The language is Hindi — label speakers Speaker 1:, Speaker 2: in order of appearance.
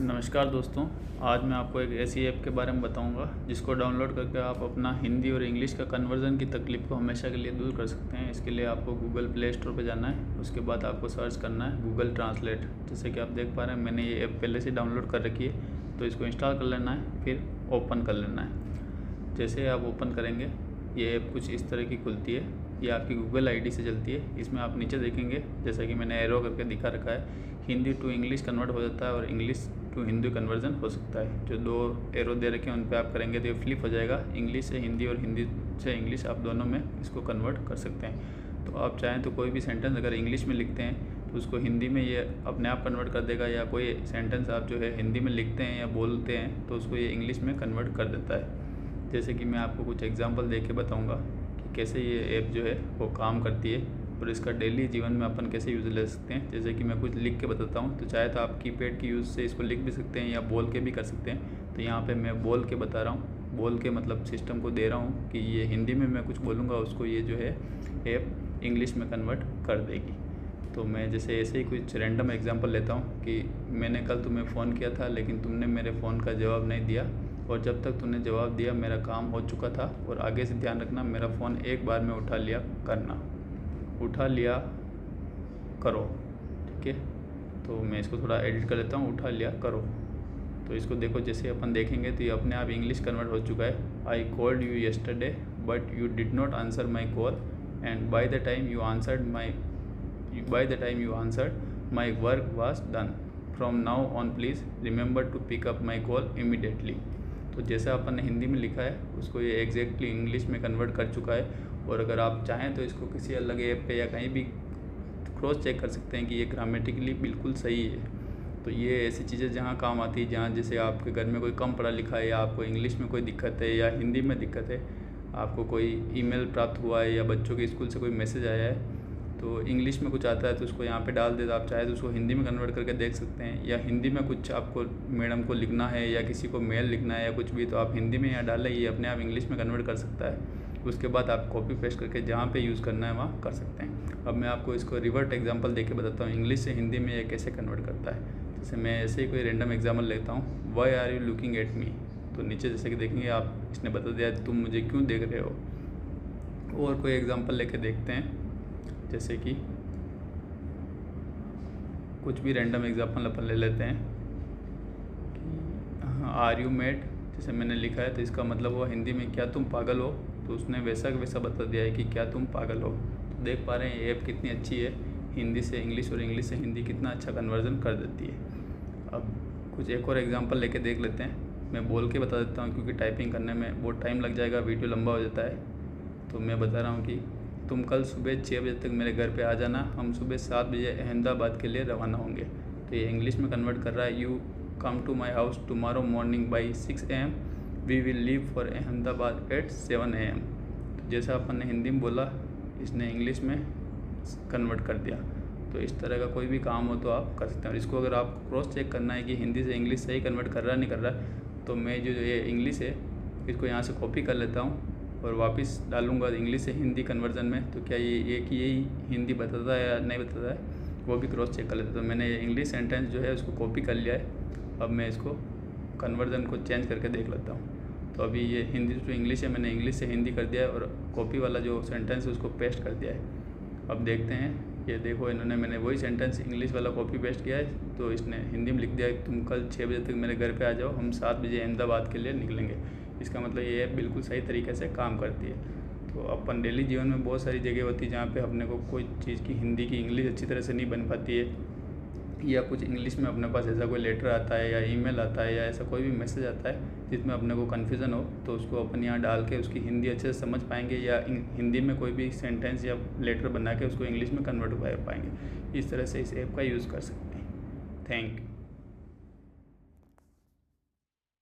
Speaker 1: नमस्कार दोस्तों, आज मैं आपको एक ऐसी ऐप के बारे में बताऊंगा जिसको डाउनलोड करके आप अपना हिंदी और इंग्लिश का कन्वर्जन की तकलीफ़ को हमेशा के लिए दूर कर सकते हैं। इसके लिए आपको गूगल प्ले स्टोर पर जाना है। उसके बाद आपको सर्च करना है गूगल ट्रांसलेट। जैसे कि आप देख पा रहे हैं, मैंने ये ऐप पहले से डाउनलोड कर रखी है, तो इसको इंस्टॉल कर लेना है, फिर ओपन कर लेना है। जैसे आप ओपन करेंगे, ये ऐप कुछ इस तरह की खुलती है। ये आपकी गूगल आईडी से चलती है। इसमें आप नीचे देखेंगे, जैसा कि मैंने एरो करके दिखा रखा है, हिंदी टू इंग्लिश कन्वर्ट हो जाता है और इंग्लिश टू हिंदी कन्वर्जन हो सकता है। जो दो एरो दे रखे हैं उन पे आप करेंगे तो ये फ्लिप हो जाएगा। इंग्लिश से हिंदी और हिंदी से इंग्लिश, आप दोनों में इसको कन्वर्ट कर सकते हैं। तो आप चाहें तो कोई भी सेंटेंस अगर इंग्लिश में लिखते हैं तो उसको हिंदी में ये अपने आप कन्वर्ट कर देगा, या कोई सेंटेंस आप जो है हिंदी में लिखते हैं या बोलते हैं तो उसको ये इंग्लिश में कन्वर्ट कर देता है। जैसे कि मैं आपको कुछ एग्जांपल दे के बताऊँगा कि कैसे ये ऐप जो है वो काम करती है और इसका डेली जीवन में अपन कैसे यूज़ ले सकते हैं। जैसे कि मैं कुछ लिख के बताता हूँ, तो चाहे तो आप कीपैड की यूज़ से इसको लिख भी सकते हैं या बोल के भी कर सकते हैं। तो यहाँ पे मैं बोल के बता रहा हूँ, बोल के मतलब सिस्टम को दे रहा हूँ कि ये हिंदी में मैं कुछ बोलूँगा, उसको ये जो है ऐप इंग्लिश में कन्वर्ट कर देगी। तो मैं जैसे ऐसे ही कुछ रैंडम एग्जाम्पल लेता हूँ कि मैंने कल तुम्हें फ़ोन किया था लेकिन तुमने मेरे फ़ोन का जवाब नहीं दिया, और जब तक तुमने जवाब दिया मेरा काम हो चुका था, और आगे से ध्यान रखना मेरा फ़ोन एक बार में उठा लिया करो। ठीक है, तो मैं इसको थोड़ा एडिट कर लेता हूँ, उठा लिया करो। तो इसको देखो, जैसे अपन देखेंगे तो ये अपने आप इंग्लिश कन्वर्ट हो चुका है। I called you yesterday but you did not answer my call, and by the time you answered my work was done. From now on please remember to pick up my call immediately. तो जैसा अपन ने हिंदी में लिखा है उसको ये एग्जैक्टली इंग्लिश में कन्वर्ट कर चुका है। और अगर आप चाहें तो इसको किसी अलग ऐप पे या कहीं भी क्रॉस चेक कर सकते हैं कि ये ग्रामेटिकली बिल्कुल सही है। तो ये ऐसी चीज़ें जहाँ काम आती है, जहाँ जैसे आपके घर में कोई कम पढ़ा लिखा है, या आपको इंग्लिश में कोई दिक्कत है या हिंदी में दिक्कत है, आपको कोई ईमेल प्राप्त हुआ है या बच्चों के स्कूल से कोई मैसेज आया है तो इंग्लिश में कुछ आता है तो उसको यहाँ पे डाल दे, तो आप चाहे तो उसको हिंदी में कन्वर्ट करके देख सकते हैं। या हिंदी में कुछ आपको मैडम को लिखना है या किसी को मेल लिखना है या कुछ भी, तो आप हिंदी में यहाँ डालें, ये अपने आप इंग्लिश में कन्वर्ट कर सकता है। उसके बाद आप कॉपी पेस्ट करके जहाँ पे यूज़ करना है वहाँ कर सकते हैं। अब मैं आपको इसको रिवर्ट एग्जांपल देके बताता हूँ इंग्लिश से हिंदी में ये कैसे कन्वर्ट करता है। जैसे मैं ऐसे ही कोई रैंडम एग्जांपल लेता हूँ, why are you looking at me. तो नीचे जैसे कि देखेंगे आप, इसने बता दिया तुम मुझे क्यों देख रहे हो। और कोई एग्जाम्पल लेके देखते हैं, जैसे कि कुछ भी रैंडम एग्जाम्पल अपन ले लेते हैं। आर यू मेड, जैसे मैंने लिखा है तो इसका मतलब हुआ हिंदी में क्या तुम पागल हो, तो उसने वैसा का वैसा बता दिया है कि क्या तुम पागल हो। तो देख पा रहे हैं ये ऐप कितनी अच्छी है, हिंदी से इंग्लिश और इंग्लिश से हिंदी कितना अच्छा कन्वर्जन कर देती है। अब कुछ एक और एग्जांपल लेके देख लेते हैं। मैं बोल के बता देता हूँ क्योंकि टाइपिंग करने में बहुत टाइम लग जाएगा, वीडियो लंबा हो जाता है। तो मैं बता रहा हूँ कि तुम कल सुबह 6 बजे तक मेरे घर पे आ जाना, हम सुबह 7 बजे अहमदाबाद के लिए रवाना होंगे। तो ये इंग्लिश में कन्वर्ट कर रहा है, you come to my house tomorrow morning by 6 AM, we will leave for Ahmedabad at 7 AM। तो जैसा अपन ने हिंदी में बोला, इसने इंग्लिश में कन्वर्ट कर दिया। तो इस तरह का कोई भी काम हो तो आप कर सकते हैं। और इसको अगर आपको क्रॉस चेक करना है कि हिंदी से इंग्लिश सही कन्वर्ट कर रहा नहीं कर रहा, तो मैं जो ये इंग्लिश है इसको यहाँ से कॉपी कर लेता हूँ और वापस डालूँगा इंग्लिश से हिंदी कन्वर्जन में। तो क्या ये एक यही हिंदी बताता है या नहीं बताता है, वो भी क्रॉस चेक कर लेता हूँ। तो मैंने इंग्लिश सेंटेंस जो है उसको कॉपी कर लिया है। अब मैं इसको कन्वर्जन को चेंज करके देख लेता हूँ। तो अभी ये हिंदी टू इंग्लिश है, मैंने इंग्लिश से हिंदी कर दिया है और कॉपी वाला जो सेंटेंस है उसको पेस्ट कर दिया है। अब देखते हैं, ये देखो इन्होंने, मैंने वही सेंटेंस इंग्लिश वाला कॉपी पेस्ट किया है, तो इसने हिंदी में लिख दिया है तुम कल 6 बजे तक मेरे घर पे आ जाओ, हम 7 बजे अहमदाबाद के लिए निकलेंगे। इसका मतलब ये ऐप बिल्कुल सही तरीके से काम करती है। तो अपन डेली जीवन में बहुत सारी जगह होती है जहाँ पे अपने को कोई चीज़ की हिंदी की इंग्लिश अच्छी तरह से नहीं बन पाती है, या कुछ इंग्लिश में अपने पास ऐसा कोई लेटर आता है या ईमेल आता है या ऐसा कोई भी मैसेज आता है जिसमें अपने को कन्फ्यूज़न हो, तो उसको अपन यहाँ डाल के उसकी हिंदी अच्छे से समझ पाएंगे, या हिंदी में कोई भी सेंटेंस या लेटर बना के उसको इंग्लिश में कन्वर्ट कर पाएंगे। इस तरह से इस ऐप का यूज़ कर सकते हैं। Thank you.